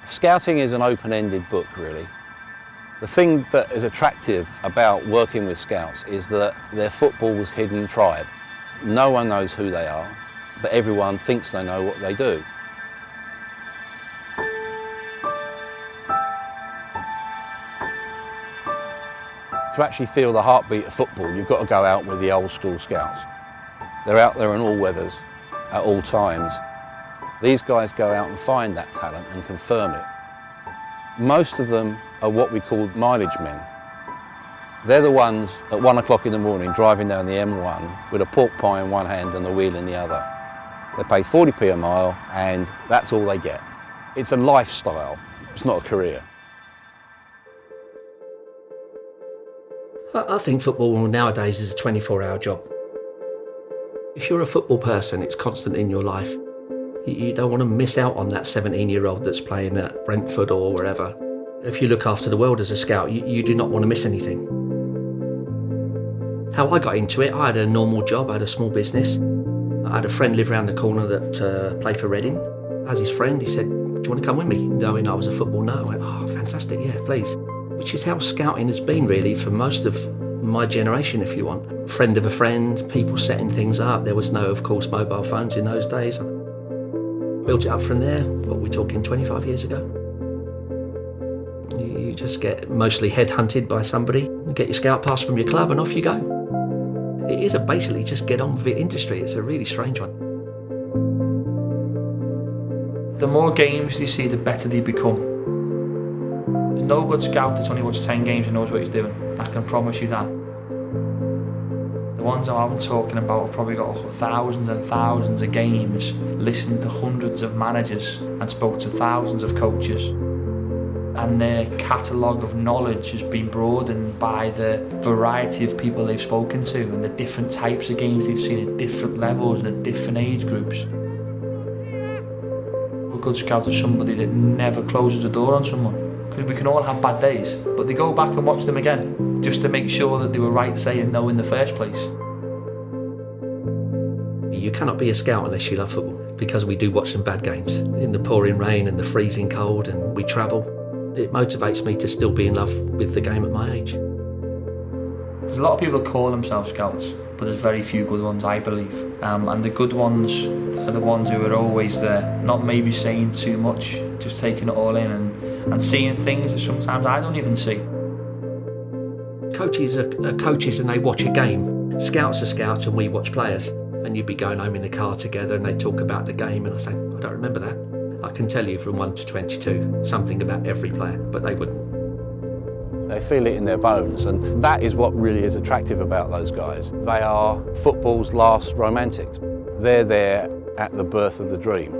Scouting is an open-ended book, really. The thing that is attractive about working with scouts is that they're football's hidden tribe. No one knows who they are, but everyone thinks they know what they do. To actually feel the heartbeat of football, you've got to go out with the old school scouts. They're out there in all weathers, at all times. These guys go out and find that talent and confirm it. Most of them are what we call mileage men. They're the ones at 1 o'clock in the morning driving down the M1 with a pork pie in one hand and the wheel in the other. They pay 40p a mile and that's all they get. It's a lifestyle, it's not a career. I think football nowadays is a 24-hour job. If you're a football person, it's constant in your life. You don't want to miss out on that 17-year-old that's playing at Brentford or wherever. If you look after the world as a scout, you do not want to miss anything. How I got into it, I had a normal job, I had a small business. I had a friend live around the corner that played for Reading. As his friend, he said, "Do you want to come with me?" Knowing I was a football nut, I went, "Oh, fantastic, yeah, please." Which is how scouting has been really for most of my generation, if you want. Friend of a friend, people setting things up. There was no, of course, mobile phones in those days. Built it up from there, what we're talking 25 years ago. You just get mostly headhunted by somebody, you get your scout pass from your club and off you go. It is basically just get on with it industry. It's a really strange one. The more games you see, the better they become. There's no good scout that's only watched 10 games and knows what he's doing. I can promise you that. The ones I'm talking about have probably got thousands and thousands of games, listened to hundreds of managers and spoke to thousands of coaches. And their catalogue of knowledge has been broadened by the variety of people they've spoken to and the different types of games they've seen at different levels and at different age groups. A good scout is somebody that never closes the door on someone. Because we can all have bad days, but they go back and watch them again, just to make sure that they were right saying no in the first place. You cannot be a scout unless you love football, because we do watch some bad games in the pouring rain and the freezing cold, and we travel. It motivates me to still be in love with the game at my age. There's a lot of people that call themselves scouts, but there's very few good ones, I believe. And the good ones are the ones who are always there, not maybe saying too much, just taking it all in and seeing things that sometimes I don't even see. Coaches are coaches and they watch a game. Scouts are scouts and we watch players. And you'd be going home in the car together and they talk about the game and I say, I don't remember that. I can tell you from 1 to 22 something about every player, but they wouldn't. They feel it in their bones, and that is what really is attractive about those guys. They are football's last romantics. They're there at the birth of the dream.